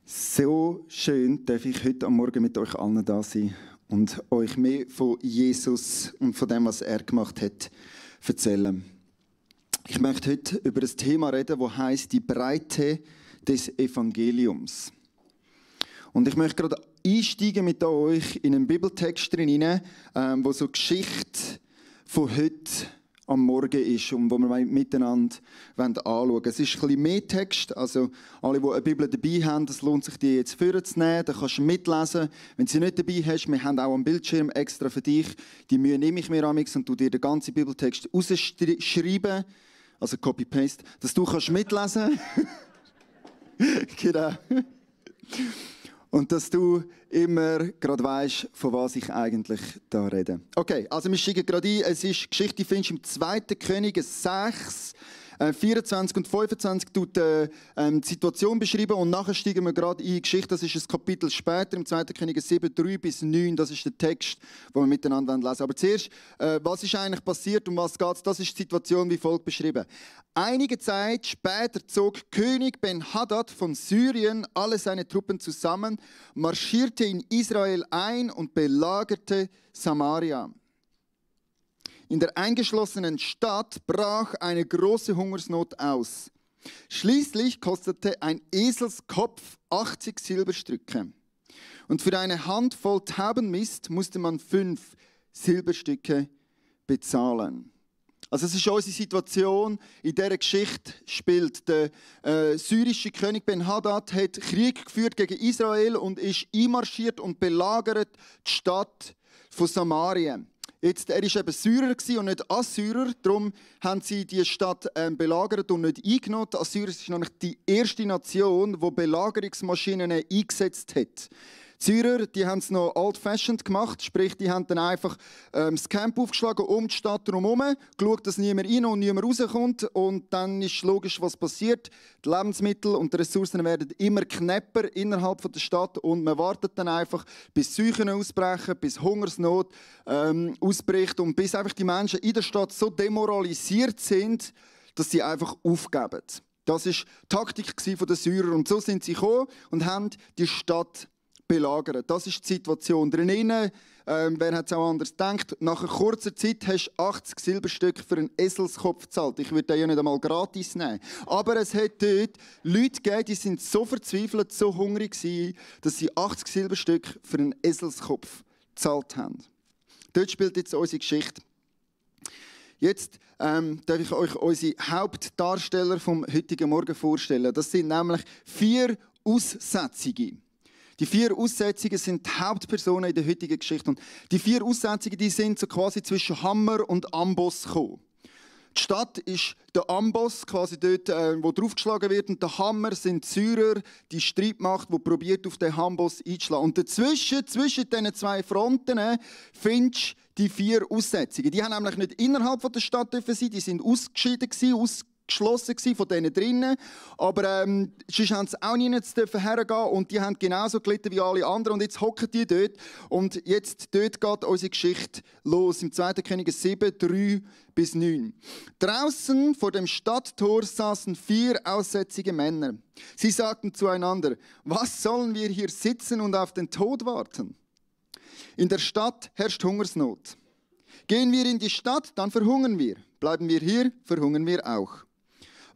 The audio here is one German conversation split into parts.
So schön darf ich heute am Morgen mit euch allen da sein und euch mehr von Jesus und von dem, was er gemacht hat, erzählen. Ich möchte heute über ein Thema reden, das heisst die Breite des Evangeliums. Und ich möchte gerade einsteigen mit euch in einen Bibeltext drin, wo so die Geschichte von heute am Morgen ist und wo wir miteinander anschauen wollen. Es ist ein bisschen mehr Text, also alle, die eine Bibel dabei haben, es lohnt sich, die jetzt vorzunehmen, dann kannst du mitlesen. Wenn du sie nicht dabei hast, wir haben auch am Bildschirm extra für dich, die Mühe nehme ich mir amix und tu dir den ganzen Bibeltext rausschreiben, also Copy-Paste, dass du kannst mitlesen. Genau. Und dass du immer gerade weisst, von was ich eigentlich da rede. Okay, also wir steigen gerade ein. Es ist Geschichte, die findest du im 2. Könige 6, 24 und 25 tut die Situation beschreiben und nachher steigen wir gerade in die Geschichte. Das ist ein Kapitel später, im 2. Könige 7, 3 bis 9. Das ist der Text, den wir miteinander lesen. Aber zuerst, was ist eigentlich passiert und was geht es? Das ist die Situation wie folgt beschrieben. Einige Zeit später zog König Ben-Hadad von Syrien alle seine Truppen zusammen, marschierte in Israel ein und belagerte Samaria. In der eingeschlossenen Stadt brach eine große Hungersnot aus. Schließlich kostete ein Eselskopf 80 Silberstücke. Und für eine Handvoll Taubenmist musste man 5 Silberstücke bezahlen. Also es ist unsere Situation, in dieser Geschichte spielt. Der syrische König Ben-Hadad hat Krieg geführt gegen Israel und ist einmarschiert und belagert die Stadt von Samarien. Jetzt, er war eben Syrer und nicht Assyrer, darum haben sie die Stadt belagert und nicht eingenommen. Die Assyrer ist nämlich die erste Nation, die Belagerungsmaschinen eingesetzt hat. Die Syrer, die haben es noch old-fashioned gemacht, sprich, die haben dann einfach das Camp aufgeschlagen um die Stadt drumherum, geschaut, dass niemand rein und niemand rauskommt und dann ist logisch, was passiert. Die Lebensmittel und die Ressourcen werden immer knapper innerhalb der Stadt und man wartet dann einfach, bis Seuchen ausbrechen, bis Hungersnot ausbricht und bis einfach die Menschen in der Stadt so demoralisiert sind, dass sie einfach aufgeben. Das war die Taktik der Syrer und so sind sie gekommen und haben die Stadt belagert. Das ist die Situation. Drinnen, wer hat es auch anders gedacht, nach einer kurzen Zeit hast du 80 Silberstücke für einen Eselskopf gezahlt. Ich würde den ja nicht einmal gratis nehmen. Aber es hat dort Leute gegeben, die sind so verzweifelt, so hungrig gewesen, dass sie 80 Silberstücke für einen Eselskopf gezahlt haben. Dort spielt jetzt unsere Geschichte. Jetzt darf ich euch unsere Hauptdarsteller vom heutigen Morgen vorstellen. Das sind nämlich 4 Aussätzige. Die 4 Aussätzigen sind die Hauptpersonen in der heutigen Geschichte. Und die 4 Aussätzigen, die sind so quasi zwischen Hammer und Amboss gekommen. Die Stadt ist der Amboss, quasi dort, wo draufgeschlagen wird. Und der Hammer sind die Syrer, die Streitmacht, die probiert, auf den Amboss einzuschlagen. Und dazwischen, zwischen diesen 2 Fronten, findest du die 4 Aussätzigen. Die haben nämlich nicht innerhalb der Stadt sein, die sind ausgeschieden gewesen, geschlossen von denen drinnen, aber sonst haben sie auch nicht hergehen und die haben genauso gelitten wie alle anderen und jetzt hocken die dort und jetzt dort geht unsere Geschichte los, im 2. Könige 7, 3 bis 9. Draußen vor dem Stadttor saßen 4 aussätzige Männer. Sie sagten zueinander, was sollen wir hier sitzen und auf den Tod warten? In der Stadt herrscht Hungersnot. Gehen wir in die Stadt, dann verhungern wir. Bleiben wir hier, verhungern wir auch.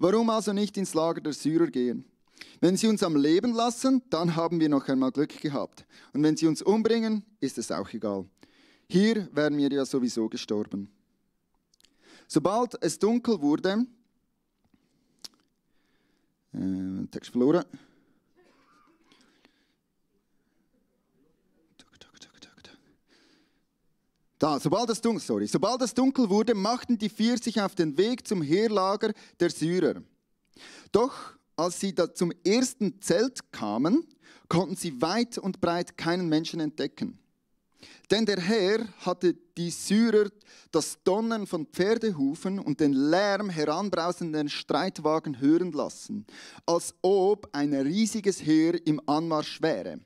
Warum also nicht ins Lager der Syrer gehen? Wenn sie uns am Leben lassen, dann haben wir noch einmal Glück gehabt. Und wenn sie uns umbringen, ist es auch egal. Hier wären wir ja sowieso gestorben. Sobald es dunkel wurde, Text verloren. Sobald es dunkel wurde, machten die 4 sich auf den Weg zum Heerlager der Syrer. Doch als sie da zum ersten Zelt kamen, konnten sie weit und breit keinen Menschen entdecken. Denn der Herr hatte die Syrer das Donnern von Pferdehufen und den Lärm heranbrausender Streitwagen hören lassen, als ob ein riesiges Heer im Anmarsch wäre.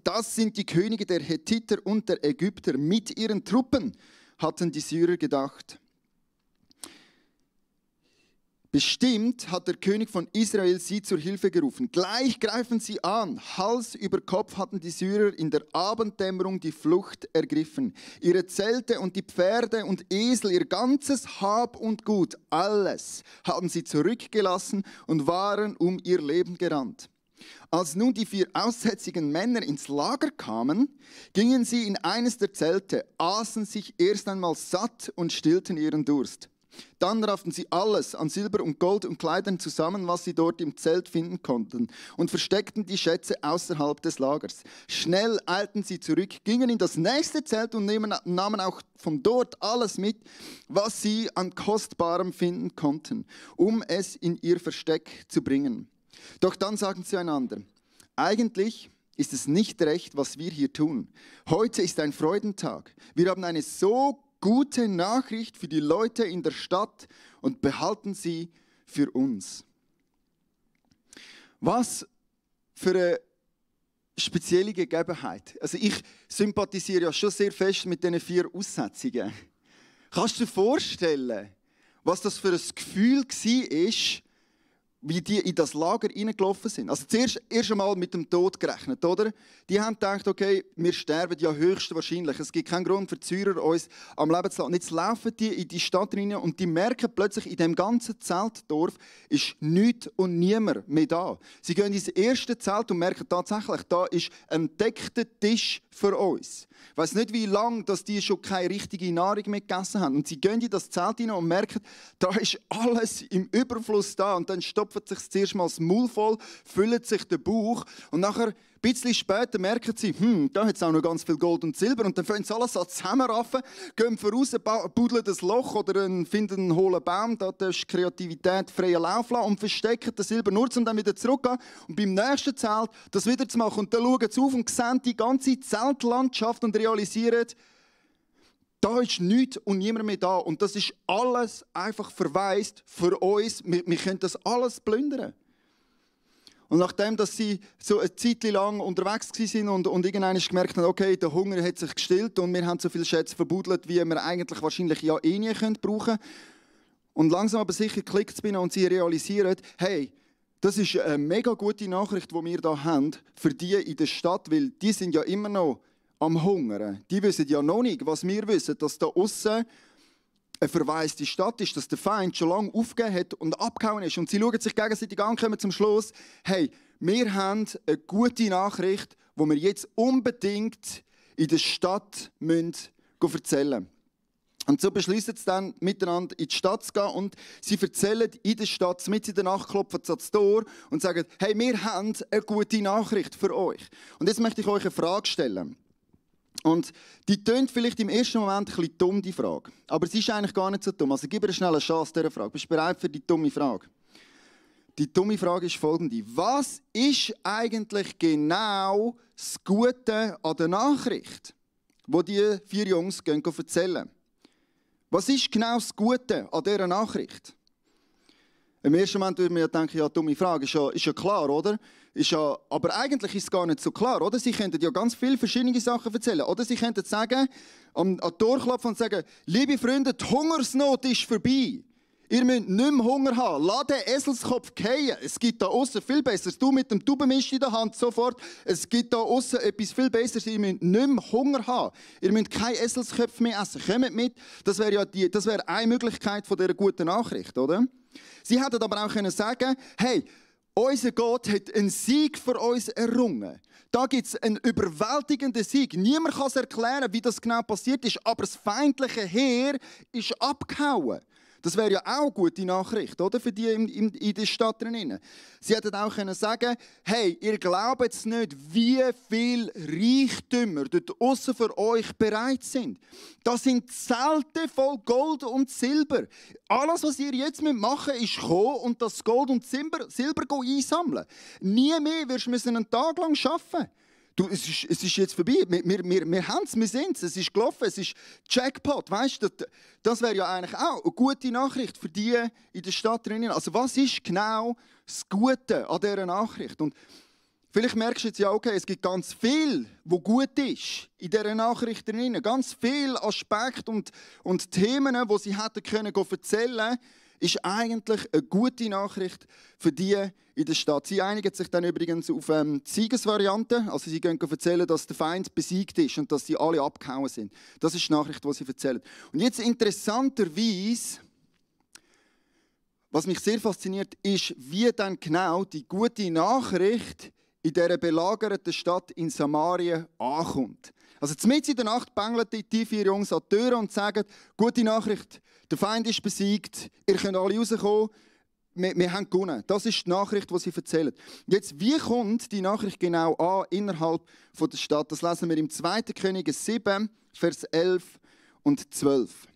Das sind die Könige der Hethiter und der Ägypter mit ihren Truppen, hatten die Syrer gedacht. Bestimmt hat der König von Israel sie zur Hilfe gerufen. Gleich greifen sie an. Hals über Kopf hatten die Syrer in der Abenddämmerung die Flucht ergriffen. Ihre Zelte und die Pferde und Esel, ihr ganzes Hab und Gut, alles haben sie zurückgelassen und waren um ihr Leben gerannt. Als nun die 4 aussätzigen Männer ins Lager kamen, gingen sie in eines der Zelte, aßen sich erst einmal satt und stillten ihren Durst. Dann rafften sie alles an Silber und Gold und Kleidern zusammen, was sie dort im Zelt finden konnten, und versteckten die Schätze außerhalb des Lagers. Schnell eilten sie zurück, gingen in das nächste Zelt und nahmen auch von dort alles mit, was sie an Kostbarem finden konnten, um es in ihr Versteck zu bringen. Doch dann sagten sie einander: Eigentlich ist es nicht recht, was wir hier tun. Heute ist ein Freudentag. Wir haben eine so gute Nachricht für die Leute in der Stadt und behalten sie für uns. Was für eine spezielle Gegebenheit. Also ich sympathisiere ja schon sehr fest mit diesen 4 Aussetzungen. Kannst du dir vorstellen, was das für ein Gefühl war, wie die in das Lager reingelaufen sind? Also zuerst erst einmal mit dem Tod gerechnet, oder? Die haben gedacht, okay, wir sterben ja höchstwahrscheinlich. Es gibt keinen Grund für die Syrer, uns am Leben zu lassen. Und jetzt laufen die in die Stadt rein und die merken plötzlich, in dem ganzen Zeltdorf ist nichts und niemand mehr da. Sie gehen ins erste Zelt und merken tatsächlich, da ist ein deckter Tisch für uns. Ich weiss nicht, wie lange dass die schon keine richtige Nahrung mehr gegessen haben. Und sie gehen in das Zelt rein und merken, da ist alles im Überfluss da. Und dann stopfen sich zuerst mal das Maul voll, füllen sich den Bauch. Und nachher, ein bisschen später, merken sie, da hat es auch noch ganz viel Gold und Silber. Und dann fangen sie alles an zusammenraffen, gehen voraus, buddeln das Loch oder finden einen hohlen Baum. Da ist Kreativität freien Lauf lassen und verstecken das Silber nur, um dann wieder zurückzugehen. Und beim nächsten Zelt das wieder zu machen. Und dann schauen sie auf und sehen die ganze Zeltlandschaft und realisieren, da ist nichts und niemand mehr da. Und das ist alles einfach verwaist für uns. Wir können das alles plündern. Und nachdem dass sie so eine Zeit lang unterwegs waren und irgendwann gemerkt haben, okay, der Hunger hat sich gestillt und wir haben so viele Schätze verbuddelt, wie wir eigentlich wahrscheinlich ja eh nie brauchen können. Und langsam aber sicher klickt es bei ihnen und sie realisieren, hey, das ist eine mega gute Nachricht, die wir hier haben für die in der Stadt, weil die sind ja immer noch am Hungern. Die wissen ja noch nicht, was wir wissen, dass da aussen eine verwaiste Stadt ist, dass der Feind schon lange aufgegeben hat und abgehauen ist. Und sie schauen sich gegenseitig an und kommen zum Schluss, hey, wir haben eine gute Nachricht, die wir jetzt unbedingt in der Stadt erzählen müssen. Und so beschließen sie dann, miteinander in die Stadt zu gehen und sie erzählen in der Stadt, mitten in der Nacht klopfen sie ans Tor und sagen, hey, wir haben eine gute Nachricht für euch. Und jetzt möchte ich euch eine Frage stellen. Und die tönt vielleicht im ersten Moment ein bisschen dumm, die Frage. Aber sie ist eigentlich gar nicht so dumm. Also gib ihr schnell eine Chance dieser Frage. Bist du bereit für die dumme Frage? Die dumme Frage ist folgende. Was ist eigentlich genau das Gute an der Nachricht, die die 4 Jungs erzählen? Was ist genau das Gute an dieser Nachricht? Im ersten Moment würde man ja denken, ja, dumme Frage, ist ja klar, oder? Aber eigentlich ist es gar nicht so klar, oder? Sie könnten ja ganz viele verschiedene Sachen erzählen. Oder sie könnten sagen, an die Tür klopfen und sagen, liebe Freunde, die Hungersnot ist vorbei. Ihr müsst nicht mehr Hunger haben. Lass den Eselskopf fallen. Es gibt da außen viel Besseres. Du mit dem Tubenmist in der Hand sofort. Es gibt da außen etwas viel Besseres. Ihr müsst nicht mehr Hunger haben. Ihr müsst keine Eselsköpfe mehr essen. Kommt mit. Das wäre ja eine Möglichkeit von dieser guten Nachricht, oder? Sie hätten aber auch sagen können, hey, unser Gott hat einen Sieg für uns errungen. Da gibt es einen überwältigenden Sieg. Niemand kann es erklären, wie das genau passiert ist, aber das feindliche Heer ist abgehauen. Das wäre ja auch eine gute Nachricht, oder? Für die in der Stadt drinnen. Sie hätten auch sagen können, hey, ihr glaubt jetzt nicht, wie viele Reichtümer dort aussen für euch bereit sind. Das sind Zelte voll Gold und Silber. Alles, was ihr jetzt machen müsst, ist kommen und das Gold und Silber einsammeln. Nie mehr wirst du einen Tag lang arbeiten. Es ist jetzt vorbei. Wir haben es, wir sind es ist gelaufen, es ist Jackpot. Weißt du, das wäre ja eigentlich auch eine gute Nachricht für die in der Stadt drinnen. Also was ist genau das Gute an dieser Nachricht? Und vielleicht merkst du jetzt ja, okay, es gibt ganz viel, was gut ist in dieser Nachricht drinnen. Ganz viele Aspekte und Themen, die sie hätten können erzählen. ist eigentlich eine gute Nachricht für die in der Stadt. Sie einigen sich dann übrigens auf die Siegesvariante. Also sie gehen erzählen, dass der Feind besiegt ist und dass sie alle abgehauen sind. Das ist die Nachricht, die sie erzählen. Und jetzt interessanterweise, was mich sehr fasziniert, ist, wie dann genau die gute Nachricht in dieser belagerten Stadt in Samarien ankommt. Also mitten in der Nacht bängeln die 4 Jungs an die Tür und sagen, gute Nachricht, der Feind ist besiegt, ihr könnt alle rauskommen, wir haben gewonnen. Das ist die Nachricht, die sie erzählen. Jetzt, wie kommt die Nachricht genau an innerhalb der Stadt? Das lesen wir im 2. Könige 7, Vers 11 und 12.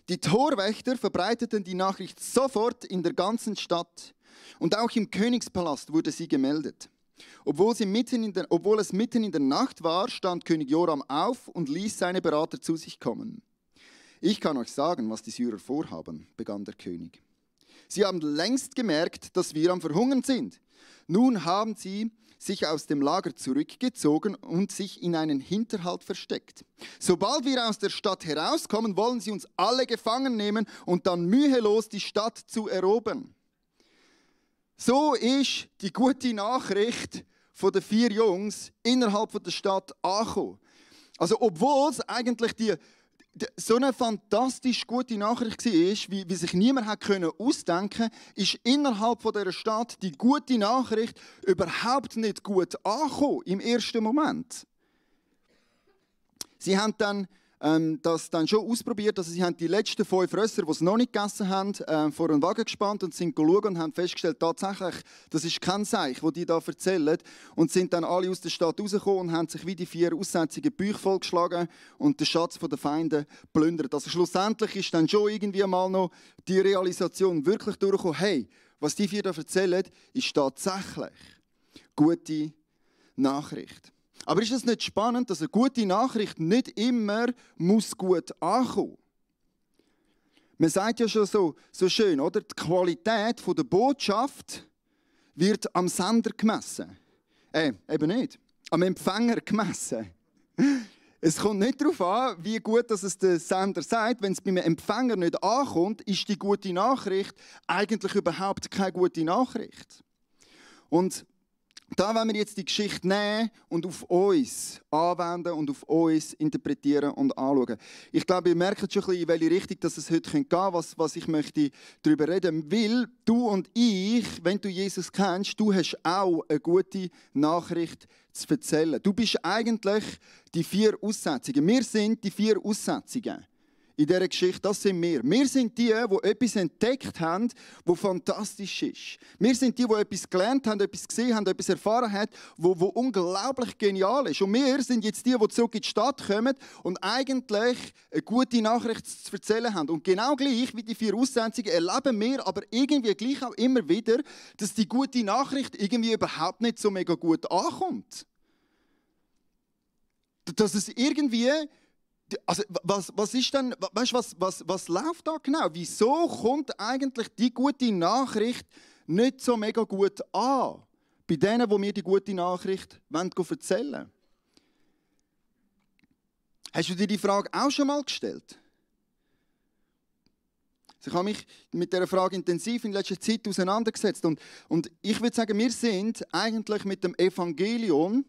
Die Torwächter verbreiteten die Nachricht sofort in der ganzen Stadt und auch im Königspalast wurde sie gemeldet. Obwohl es mitten in der Nacht war, stand König Joram auf und ließ seine Berater zu sich kommen. Ich kann euch sagen, was die Syrer vorhaben, begann der König. Sie haben längst gemerkt, dass wir am Verhungern sind. Nun haben sie sich aus dem Lager zurückgezogen und sich in einen Hinterhalt versteckt. Sobald wir aus der Stadt herauskommen, wollen sie uns alle gefangen nehmen und dann mühelos die Stadt zu erobern. So ist die gute Nachricht von den 4 Jungs innerhalb der Stadt angekommen. Also obwohl es eigentlich so eine fantastisch gute Nachricht war, wie sich niemand ausdenken konnte, ist innerhalb dieser Stadt die gute Nachricht überhaupt nicht gut angekommen im ersten Moment. Sie haben dann das dann schon ausprobiert. Also sie haben die letzten 5 Rösser, die sie noch nicht gegessen haben, vor einen Wagen gespannt und sind geschaut und haben festgestellt, tatsächlich, das ist kein Seich, das die da erzählen. Und sind dann alle aus der Stadt rausgekommen und haben sich wie die 4 Aussätzigen Bäuche vollgeschlagen und den Schatz der Feinde plündert. Also schlussendlich ist dann schon irgendwie mal noch die Realisation wirklich durchgekommen, hey, was die 4 da erzählen, ist tatsächlich gute Nachricht. Aber ist es nicht spannend, dass eine gute Nachricht nicht immer gut ankommen muss? Man sagt ja schon so schön, oder? Die Qualität der Botschaft wird am Sender gemessen. Eben nicht. Am Empfänger gemessen. Es kommt nicht darauf an, wie gut es der Sender sagt. Wenn es beim Empfänger nicht ankommt, ist die gute Nachricht eigentlich überhaupt keine gute Nachricht. Und da wollen wir jetzt die Geschichte nehmen und auf uns anwenden und auf uns interpretieren und anschauen. Ich glaube, ihr merkt schon ein bisschen, in welche Richtung dass es heute gehen könnte, was ich möchte darüber reden. Weil du und ich, wenn du Jesus kennst, du hast auch eine gute Nachricht zu erzählen. Du bist eigentlich die 4 Aussätzigen. Wir sind die 4 Aussätzigen. In dieser Geschichte, das sind wir. Wir sind die etwas entdeckt haben, das fantastisch ist. Wir sind die etwas gelernt haben, etwas gesehen haben, etwas erfahren haben, wo unglaublich genial ist. Und wir sind jetzt die zurück in die Stadt kommen und eigentlich eine gute Nachricht zu erzählen haben. Und genau gleich wie die 4 Aussätzigen erleben wir aber irgendwie gleich auch immer wieder, dass die gute Nachricht irgendwie überhaupt nicht so mega gut ankommt. Dass es irgendwie... Also, was ist denn, weißt, was läuft da genau? Wieso kommt eigentlich die gute Nachricht nicht so mega gut an? Bei denen, die mir die gute Nachricht erzählen wollen. Hast du dir die Frage auch schon mal gestellt? Ich habe mich mit dieser Frage intensiv in letzter Zeit auseinandergesetzt. Und ich würde sagen, wir sind eigentlich mit dem Evangelium,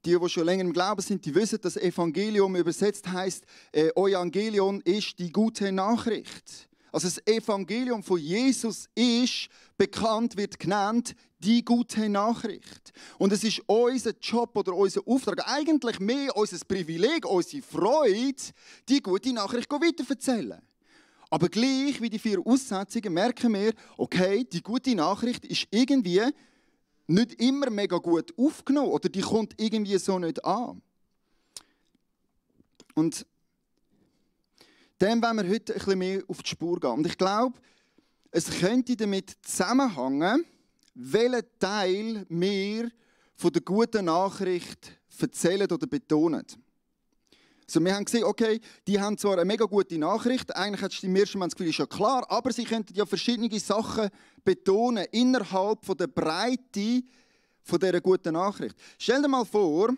die schon länger im Glauben sind, die wissen, dass Evangelium übersetzt heißt, Evangelion ist die gute Nachricht. Also das Evangelium von Jesus ist bekannt, wird genannt, die gute Nachricht. Und es ist unser Job oder unser Auftrag, eigentlich mehr unser Privileg, unsere Freude, die gute Nachricht weiterzuerzählen. Aber gleich wie die 4 Aussetzungen merken wir, okay, die gute Nachricht ist irgendwie nicht immer mega gut aufgenommen oder die kommt irgendwie so nicht an. Und dem wollen wir heute ein bisschen mehr auf die Spur gehen. Und ich glaube, es könnte damit zusammenhängen, welchen Teil wir von der guten Nachricht erzählen oder betonen. Also wir haben gesehen, okay, die haben zwar eine mega gute Nachricht, eigentlich hat im ersten Moment das Gefühl, ist ja klar, aber sie könnten ja verschiedene Sachen betonen innerhalb von der Breite von dieser guten Nachricht. Stell dir mal vor,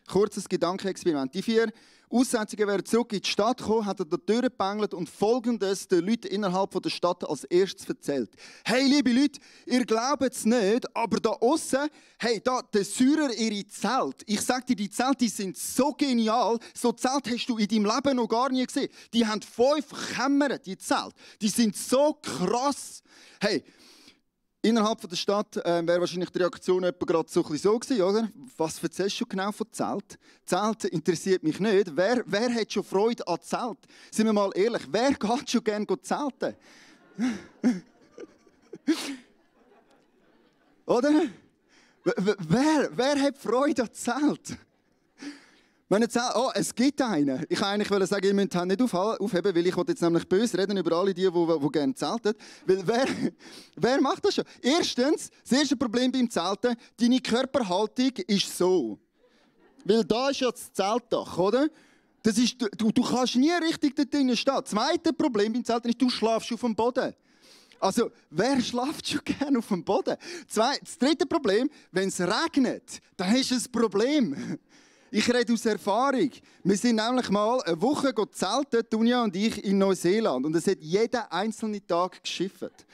kurzes Gedankenexperiment, die 4 Aussätzige wären zurück in die Stadt gekommen, hat er die Tür gebängelt und Folgendes den Leuten innerhalb der Stadt als erstes erzählt. Hey, liebe Leute, ihr glaubt es nicht, aber da aussen, hey, da, der Syrer, ihre Zelte. Ich sage dir, die Zelte, die sind so genial. So Zelte hast du in deinem Leben noch gar nie gesehen. Die haben 5 Kämmer, die Zelte. Die sind so krass. Hey, innerhalb der Stadt wäre wahrscheinlich die Reaktion gerade so gewesen, oder? Was erzählst du genau von Zelt? Zelt interessiert mich nicht. Wer hat schon Freude an Zelt? Sind wir mal ehrlich, wer geht schon gerne zelten? Oder? Wer hat Freude an Zelt? Oh, es gibt einen. Ich wollte eigentlich sagen, ihr müsst nicht aufheben, weil ich jetzt nämlich böse reden über alle die gerne zelten. Weil wer macht das schon? Erstens, das erste Problem beim Zelten, deine Körperhaltung ist so. Weil da ist ja das Zeltdach, oder? Das ist, du kannst nie richtig dort drinnen stehen. Das zweite Problem beim Zelten ist, du schlafst auf dem Boden. Also, wer schläft schon gerne auf dem Boden? Das dritte Problem, wenn es regnet, dann hast du ein Problem. Ich rede aus Erfahrung. Wir sind nämlich mal eine Woche zelten, Dunja und ich, in Neuseeland. Und es hat jeden einzelnen Tag geschifft.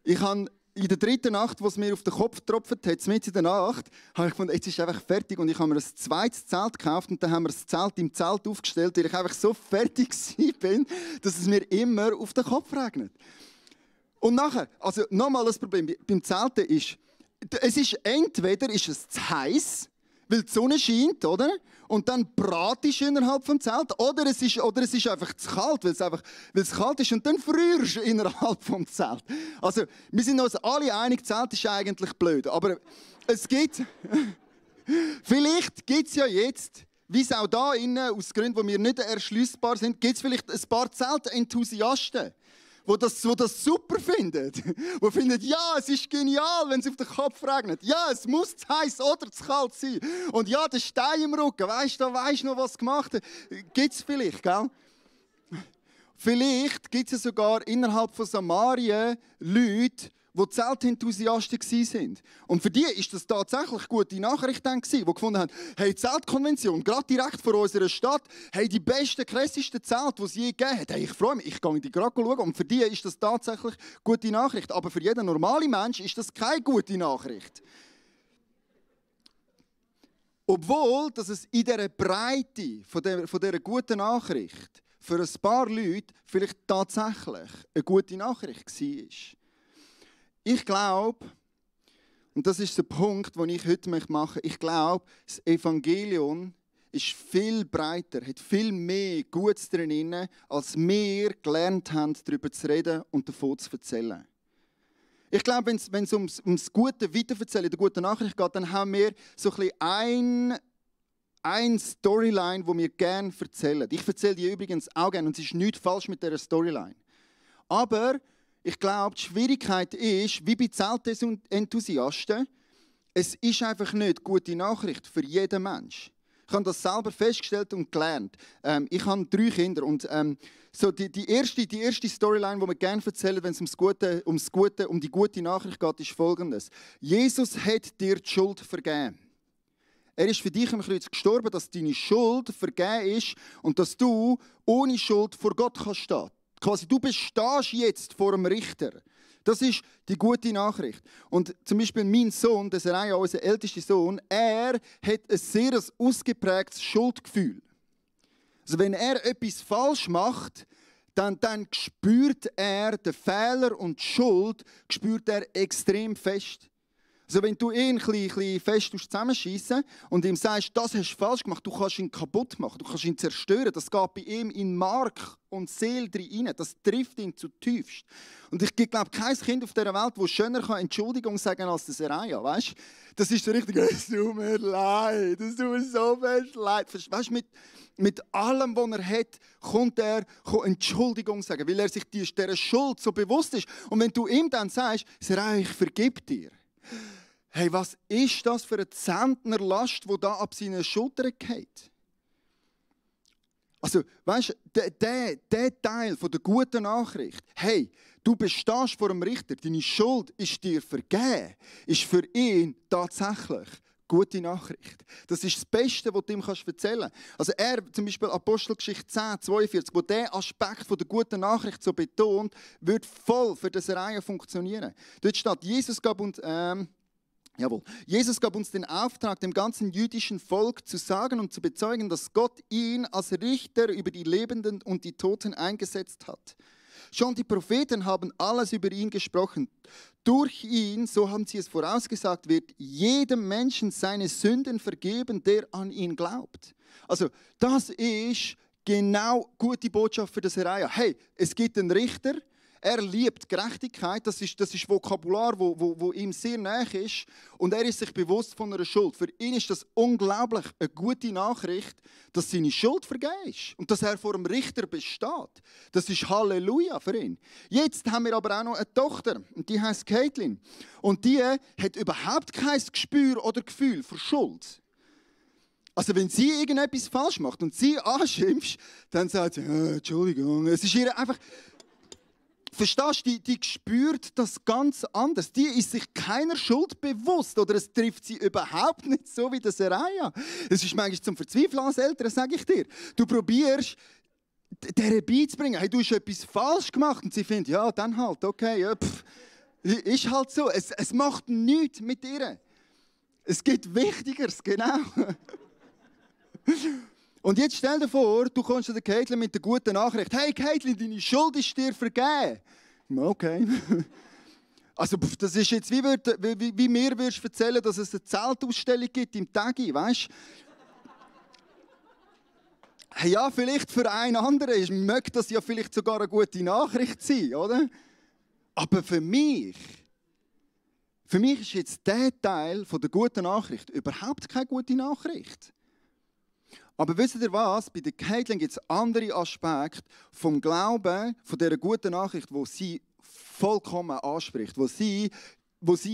Ich habe in der 3. Nacht, wo es mir auf den Kopf getropft hat, mitten in der Nacht, habe ich gefunden, jetzt ist es einfach fertig. Und ich habe mir ein zweites Zelt gekauft und dann haben wir das Zelt im Zelt aufgestellt, weil ich einfach so fertig bin, dass es mir immer auf den Kopf regnet. Und nachher, also nochmal das Problem beim Zelten ist, es ist entweder ist es zu heiß, weil die Sonne scheint, oder? Und dann bratest du innerhalb des Zeltes. Oder es ist einfach zu kalt, weil es kalt ist und dann frierst du innerhalb des Zeltes. Also, wir sind uns alle einig, Zelt ist eigentlich blöd. Aber es gibt... Vielleicht gibt es ja jetzt, wie es auch da innen, aus Gründen, die wir nicht erschliessbar sind, gibt es vielleicht ein paar Zeltenthusiasten, die das super finden. Die finden, ja, es ist genial, wenn es auf den Kopf regnet. Ja, es muss zu heiß oder zu kalt sein. Und ja, der Stein im Rücken, weisst du noch, was gemacht hat? Gibt es vielleicht, gell? Vielleicht gibt es ja sogar innerhalb von Samarien Leute, die Zeltenthusiasten waren. Und für die war das tatsächlich gute Nachricht, die gefunden haben, hey, die Zeltkonvention, gerade direkt vor unserer Stadt, hey, die besten, krassesten Zelte, die es je gegeben hat. Hey, ich freue mich, ich gehe in die gerade schauen. Und für die ist das tatsächlich gute Nachricht. Aber für jeden normalen Mensch ist das keine gute Nachricht. Obwohl, dass es in dieser Breite von dieser guten Nachricht für ein paar Leute vielleicht tatsächlich eine gute Nachricht war. Ich glaube, und das ist der Punkt, den ich heute machen möchte, ich glaube, das Evangelium ist viel breiter, hat viel mehr Gutes drin, als wir gelernt haben, darüber zu reden und davon zu erzählen. Ich glaube, wenn es ums gute Weiterverzählen, der guten Nachricht geht, dann haben wir so ein bisschen eine Storyline, die wir gerne erzählen. Ich erzähle die übrigens auch gerne und es ist nichts falsch mit dieser Storyline. Aber ich glaube, die Schwierigkeit ist, wie bei Zeltenthusiasten, es ist einfach nicht gute Nachricht für jeden Mensch. Ich habe das selber festgestellt und gelernt. Ich habe 3 Kinder und so die erste Storyline, die wir gerne erzählen, wenn es um die gute Nachricht geht, ist folgendes. Jesus hat dir die Schuld vergeben. Er ist für dich am Kreuz gestorben, dass deine Schuld vergeben ist und dass du ohne Schuld vor Gott kannst stehen. Quasi, du bestehst jetzt vor dem Richter. Das ist die gute Nachricht. Und zum Beispiel mein Sohn, der Seraya, unser ältester Sohn, er hat ein sehr ausgeprägtes Schuldgefühl. Also wenn er etwas falsch macht, dann spürt er den Fehler und die Schuld spürt er extrem fest. Also wenn du ihn ein bisschen fest zusammenschiessen und ihm sagst, das hast du falsch gemacht, du kannst ihn kaputt machen, du kannst ihn zerstören, das geht bei ihm in Mark und Seele rein, das trifft ihn zutiefst. Und ich glaube, kein Kind auf dieser Welt, das schöner Entschuldigung sagen kann als der Seraya, weißt? Das ist so richtig, es tut mir leid, es tut mir so fest leid. Weißt, mit allem, was er hat, kommt er Entschuldigung sagen, weil er sich dieser Schuld so bewusst ist. Und wenn du ihm dann sagst, Seraya, ich vergib dir, hey, was ist das für eine Zentnerlast, die da ab seinen Schultern geht? Also, weißt du, der Teil von der guten Nachricht, hey, du bestehst vor dem Richter, deine Schuld ist dir vergeben, ist für ihn tatsächlich gute Nachricht. Das ist das Beste, was du ihm erzählen kannst. Also er, zum Beispiel Apostelgeschichte 10, 42, wo der Aspekt der guten Nachricht so betont, wird voll für diese Reihe funktionieren. Dort steht, Jesus gab uns den Auftrag, dem ganzen jüdischen Volk zu sagen und zu bezeugen, dass Gott ihn als Richter über die Lebenden und die Toten eingesetzt hat. Schon die Propheten haben alles über ihn gesprochen. Durch ihn, so haben sie es vorausgesagt, wird jedem Menschen seine Sünden vergeben, der an ihn glaubt. Also das ist genau gute Botschaft für das Reihe. Hey, es gibt einen Richter. Er liebt Gerechtigkeit, das ist Vokabular, wo ihm sehr nahe ist. Und er ist sich bewusst von einer Schuld. Für ihn ist das unglaublich eine gute Nachricht, dass seine Schuld vergeben ist und dass er vor dem Richter besteht. Das ist Halleluja für ihn. Jetzt haben wir aber auch noch eine Tochter, und die heißt Caitlin. Und die hat überhaupt kein Gespür oder Gefühl für Schuld. Also wenn sie irgendetwas falsch macht und sie anschimpft, dann sagt sie, Entschuldigung, es ist ihr einfach... Verstehst du, die spürt das ganz anders. Die ist sich keiner Schuld bewusst oder es trifft sie überhaupt nicht so wie das Seraya. Es ist manchmal zum Verzweifeln als Eltern, sage ich dir. Du probierst, der beizubringen, hey, du hast etwas falsch gemacht und sie findet, ja, dann halt, okay, ja, ist halt so. Es macht nichts mit ihr. Es gibt Wichtigeres, genau. Und jetzt stell dir vor, du kommst zu der Caitlin mit der guten Nachricht. Hey Caitlin, deine Schuld ist dir vergeben. Okay. Also das ist jetzt wie mir würdest erzählen, dass es eine Zeltausstellung gibt im Tagi, weißt? Hey, ja, vielleicht für einen anderen möge das ja vielleicht sogar eine gute Nachricht sein, oder? Aber für mich ist jetzt der Teil von der guten Nachricht überhaupt keine gute Nachricht. Aber wisst ihr was? Bei der Caitlin gibt es andere Aspekte vom Glauben, von dieser guten Nachricht, wo sie vollkommen anspricht, wo sie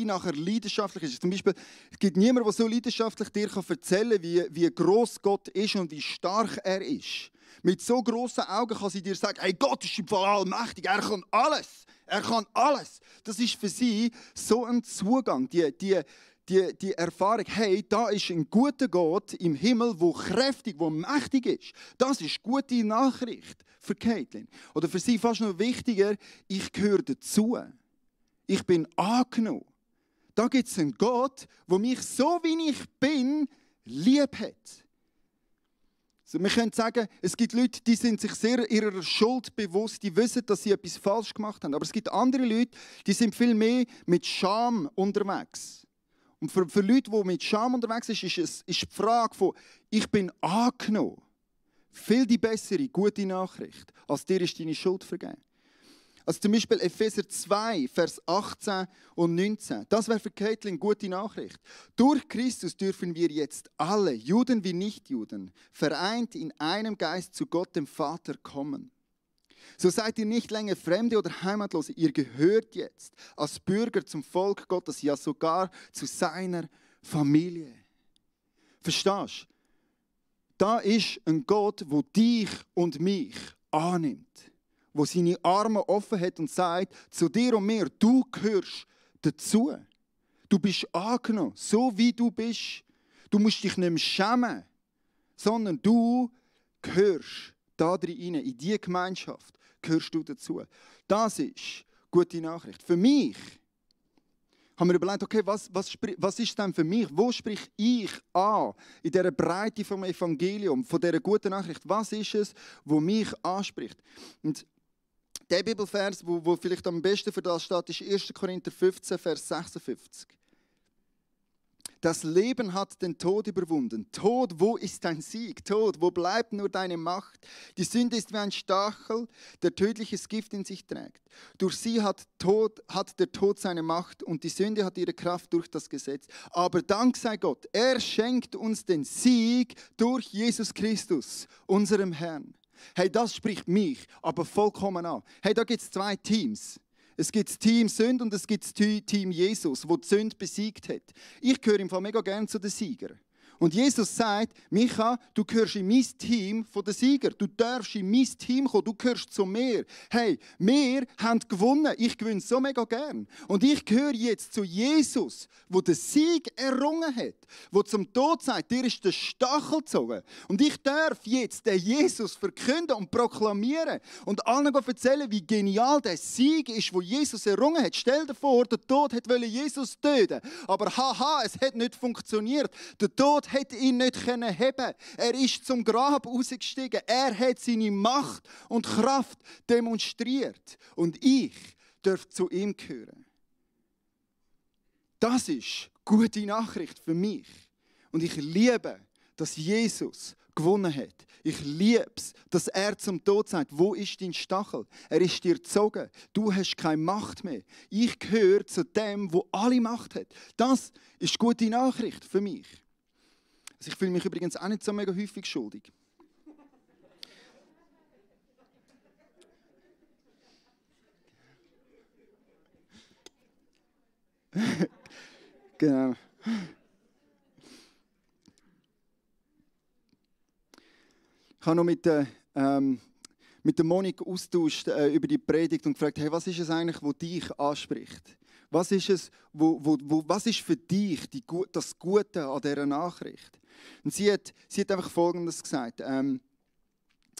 nachher leidenschaftlich ist. Zum Beispiel, es gibt niemanden, der so leidenschaftlich dir erzählen kann, wie gross Gott ist und wie stark er ist. Mit so grossen Augen kann sie dir sagen, hey, Gott ist im Fall allmächtig, er kann alles. Er kann alles. Das ist für sie so ein Zugang, die Erfahrung, hey, da ist ein guter Gott im Himmel, der kräftig, der mächtig ist. Das ist gute Nachricht für Caitlin. Oder für sie fast noch wichtiger, ich gehöre dazu. Ich bin angenommen. Da gibt es einen Gott, der mich so wie ich bin, lieb hat. Also wir können sagen, es gibt Leute, die sind sich sehr ihrer Schuld bewusst, die wissen, dass sie etwas falsch gemacht haben. Aber es gibt andere Leute, die sind viel mehr mit Scham unterwegs. Und für Leute, die mit Scham unterwegs sind, ist die Frage von «Ich bin angenommen» viel die bessere, gute Nachricht, als dir ist deine Schuld vergeben. Also zum Beispiel Epheser 2, Vers 18 und 19. Das wäre für Caitlin gute Nachricht. Durch Christus dürfen wir jetzt alle, Juden wie Nichtjuden, vereint in einem Geist zu Gott, dem Vater, kommen. So seid ihr nicht länger Fremde oder Heimatlose, ihr gehört jetzt als Bürger zum Volk Gottes, ja sogar zu seiner Familie. Verstehst du? Da ist ein Gott, der dich und mich annimmt, der seine Arme offen hat und sagt, zu dir und mir, du gehörst dazu. Du bist angenommen, so wie du bist. Du musst dich nicht mehr schämen, sondern du gehörst da drin, in diese Gemeinschaft gehörst du dazu. Das ist gute Nachricht. Für mich haben wir überlegt, okay, was ist denn für mich? Wo sprich ich an in dieser Breite vom Evangelium, von dieser guten Nachricht? Was ist es, wo mich anspricht? Und der Bibelvers, wo vielleicht am besten für das steht, ist 1. Korinther 15, Vers 56. Das Leben hat den Tod überwunden. Tod, wo ist dein Sieg? Tod, wo bleibt nur deine Macht? Die Sünde ist wie ein Stachel, der tödliches Gift in sich trägt. Durch sie hat der Tod seine Macht und die Sünde hat ihre Kraft durch das Gesetz. Aber Dank sei Gott, er schenkt uns den Sieg durch Jesus Christus, unserem Herrn. Hey, das spricht mich aber vollkommen an. Hey, da gibt es zwei Teams. Es gibt das Team Sünde und es gibt das Team Jesus, das die Sünde besiegt hat. Ich gehöre im Fall mega gerne zu den Siegern. Und Jesus sagt, Micha, du gehörst in mein Team der Sieger. Du darfst in mein Team kommen, du gehörst zu mir. Hey, wir haben gewonnen. Ich gewinne so mega gern. Und ich gehöre jetzt zu Jesus, der den Sieg errungen hat. Der zum Tod sagt, dir ist der Stachel gezogen. Und ich darf jetzt den Jesus verkünden und proklamieren. Und allen erzählen, wie genial der Sieg ist, wo Jesus errungen hat. Stell dir vor, der Tod wollte Jesus töten. Aber haha, es hat nicht funktioniert. Der Tod hätte ihn nicht heben. Er ist zum Grab rausgestiegen. Er hat seine Macht und Kraft demonstriert. Und ich darf zu ihm gehören. Das ist gute Nachricht für mich. Und ich liebe, dass Jesus gewonnen hat. Ich liebe es, dass er zum Tod sagt, wo ist dein Stachel? Er ist dir gezogen. Du hast keine Macht mehr. Ich gehöre zu dem, wo alle Macht hat. Das ist gute Nachricht für mich. Also ich fühle mich übrigens auch nicht so mega häufig schuldig. Genau. Ich habe noch mit der Monika austauscht über die Predigt und gefragt, hey, was ist es eigentlich, was dich anspricht? Was ist es, was ist für dich das Gute an dieser Nachricht? Und sie hat einfach Folgendes gesagt.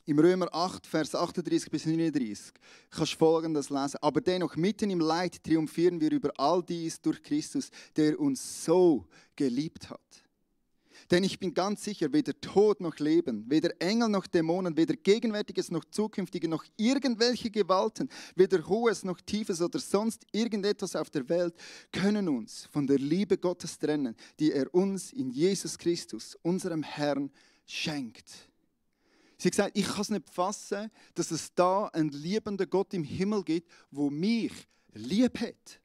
Im Römer 8, Vers 38 bis 39 kannst du Folgendes lesen. Aber dennoch, mitten im Leid triumphieren wir über all dies durch Christus, der uns so geliebt hat. Denn ich bin ganz sicher, weder Tod noch Leben, weder Engel noch Dämonen, weder Gegenwärtiges noch Zukünftiges, noch irgendwelche Gewalten, weder Hohes noch Tiefes oder sonst irgendetwas auf der Welt können uns von der Liebe Gottes trennen, die er uns in Jesus Christus, unserem Herrn, schenkt. Sie hat gesagt, ich kann es nicht fassen, dass es da einen liebenden Gott im Himmel gibt, der mich lieb hat,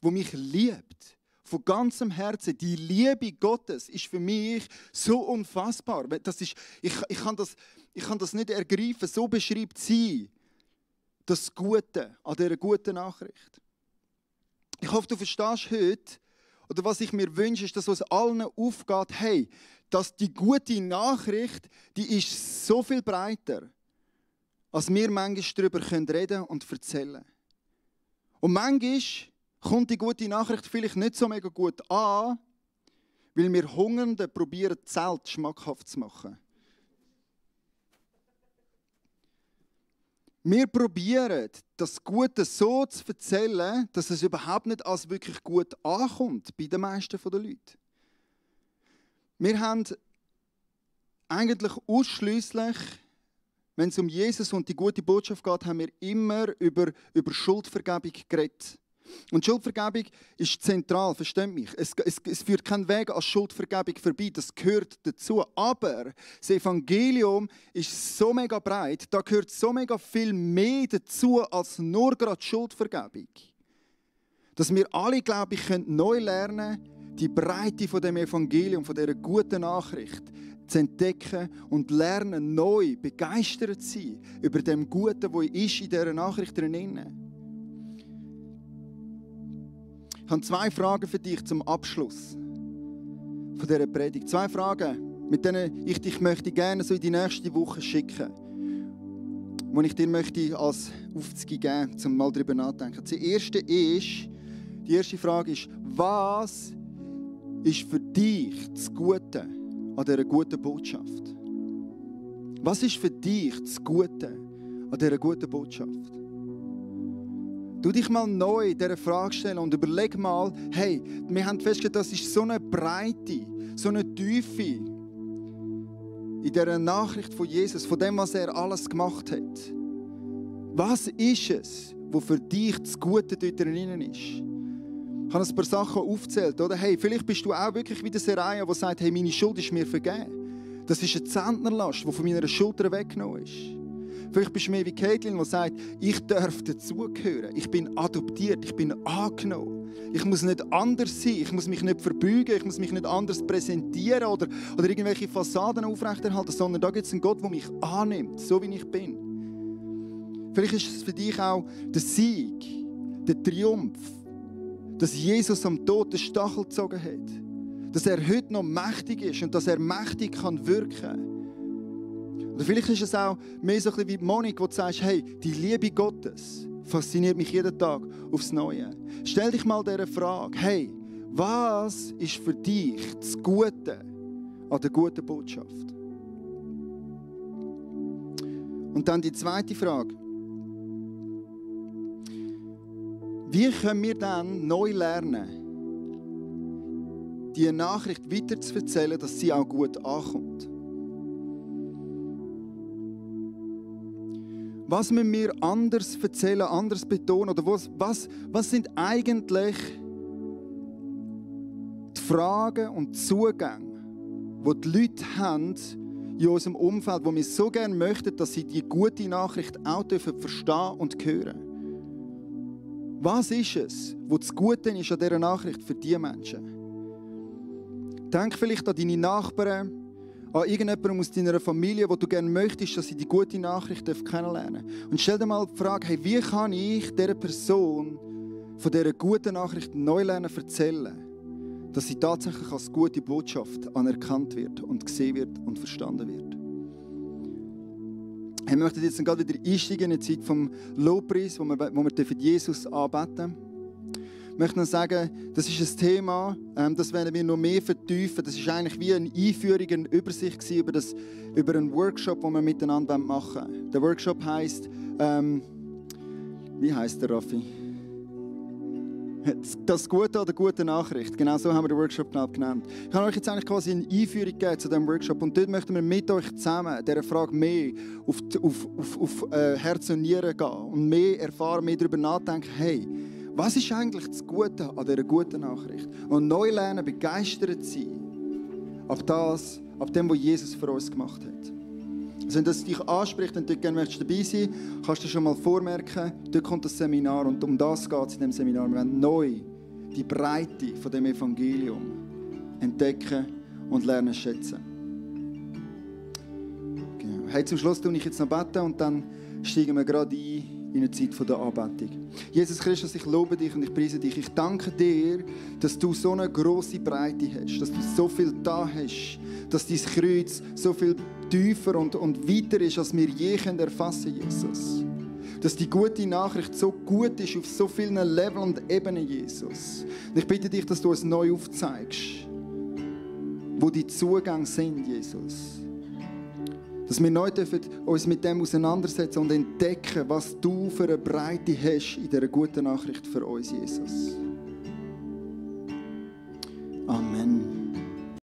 der mich liebt. Von ganzem Herzen. Die Liebe Gottes ist für mich so unfassbar. Das ist, ich kann das nicht ergreifen. So beschreibt sie das Gute an dieser guten Nachricht. Ich hoffe, du verstehst heute, oder was ich mir wünsche, ist, dass uns allen aufgeht, hey, dass die gute Nachricht, die ist so viel breiter, als wir manchmal darüber reden können und erzählen. Und manchmal kommt die gute Nachricht vielleicht nicht so mega gut an, weil wir Hungernden probieren, Zelt schmackhaft zu machen. Wir probieren, das Gute so zu erzählen, dass es überhaupt nicht als wirklich gut ankommt bei den meisten der Leute. Wir haben eigentlich ausschliesslich, wenn es um Jesus und die gute Botschaft geht, haben wir immer über Schuldvergebung geredet. Und Schuldvergebung ist zentral, versteht mich. Es führt keinen Weg an Schuldvergebung vorbei, das gehört dazu. Aber das Evangelium ist so mega breit, da gehört so mega viel mehr dazu als nur gerade Schuldvergebung. Dass wir alle, glaube ich, neu lernen können, die Breite von dem Evangelium, von dieser guten Nachricht zu entdecken und lernen, neu begeistert zu sein über dem Guten, das ist in dieser Nachricht drin. Ich habe 2 Fragen für dich zum Abschluss von dieser Predigt. 2 Fragen, mit denen ich dich möchte gerne so in die nächste Woche schicken, die ich dir möchte als Aufzug geben, um mal darüber nachzudenken. Die erste Frage ist, was ist für dich das Gute an dieser guten Botschaft? Was ist für dich das Gute an dieser guten Botschaft? Du dich mal neu dieser Frage stellen und überleg mal, hey, wir haben festgestellt, das ist so eine Breite, so eine Tiefe in dieser Nachricht von Jesus, von dem, was er alles gemacht hat. Was ist es, was für dich das Gute dort drinnen ist? Ich habe ein paar Sachen aufgezählt, oder? Hey, vielleicht bist du auch wirklich wie der Seraja, der sagt, hey, meine Schuld ist mir vergeben. Das ist eine Zentnerlast, die von meiner Schulter weggenommen ist. Vielleicht bist du mehr wie Caitlin, die sagt, ich darf dazugehören. Ich bin adoptiert, ich bin angenommen. Ich muss nicht anders sein, ich muss mich nicht verbeugen, ich muss mich nicht anders präsentieren oder irgendwelche Fassaden aufrechterhalten, sondern da gibt es einen Gott, der mich annimmt, so wie ich bin. Vielleicht ist es für dich auch der Sieg, der Triumph, dass Jesus am Tod den Stachel gezogen hat. dass er heute noch mächtig ist und dass er mächtig kann wirken. Oder vielleicht ist es auch mehr so ein bisschen wie Monik, wo du sagst, hey, die Liebe Gottes fasziniert mich jeden Tag aufs Neue. Stell dich mal dieser Frage, hey, was ist für dich das Gute an der guten Botschaft? Und dann die zweite Frage. Wie können wir dann neu lernen, diese Nachricht weiterzuerzählen, dass sie auch gut ankommt? Was müssen wir anders erzählen, anders betonen? Oder was sind eigentlich die Fragen und Zugänge, die die Leute haben in unserem Umfeld, wo wir so gerne möchten, dass sie die gute Nachricht auch verstehen und hören? Was ist es, was das Gute ist an dieser Nachricht für diese Menschen? Denk vielleicht an deine Nachbarn, an irgendjemanden aus deiner Familie, wo du gerne möchtest, dass sie die gute Nachricht kennenlernen dürfen. Und stell dir mal die Frage, hey, wie kann ich dieser Person von dieser guten Nachricht neu lernen erzählen, dass sie tatsächlich als gute Botschaft anerkannt wird und gesehen wird und verstanden wird. Wir möchten jetzt gerade wieder einsteigen in die Zeit vom Lobpreis, wo wir Jesus anbeten. Ich möchte noch sagen, das ist ein Thema, das werden wir noch mehr vertiefen. Das ist eigentlich wie eine Einführung, eine Übersicht über einen Workshop, den wir miteinander machen wollen. Der Workshop heisst, wie heisst der, Raffi? Das Gute an der guten Nachricht. Genau so haben wir den Workshop genannt. Ich habe euch jetzt eigentlich quasi eine Einführung gegeben zu diesem Workshop und dort möchten wir mit euch zusammen dieser Frage mehr auf Herz und Nieren gehen und mehr erfahren, mehr darüber nachdenken, hey, was ist eigentlich das Gute an dieser guten Nachricht? Und neu lernen, begeistert sein ab dem, was Jesus für uns gemacht hat. Also wenn das dich anspricht und du gerne dabei sein möchtest, kannst du schon mal vormerken, dort kommt das Seminar und um das geht es in diesem Seminar. Wir wollen neu die Breite von dem Evangelium entdecken und lernen schätzen. Genau. Hey, zum Schluss tue ich jetzt noch beten und dann steigen wir gerade ein in eine Zeit der Anbetung. Jesus Christus, ich lobe dich und ich preise dich. Ich danke dir, dass du so eine grosse Breite hast, dass du so viel da hast, dass dein Kreuz so viel tiefer und weiter ist, als wir je erfassen können, Jesus. Dass die gute Nachricht so gut ist auf so vielen Leveln und Ebenen, Jesus. Und ich bitte dich, dass du uns neu aufzeigst, wo die Zugänge sind, Jesus. Dass wir neu uns mit dem auseinandersetzen und entdecken, was du für eine Breite hast in dieser guten Nachricht für uns, Jesus. Amen.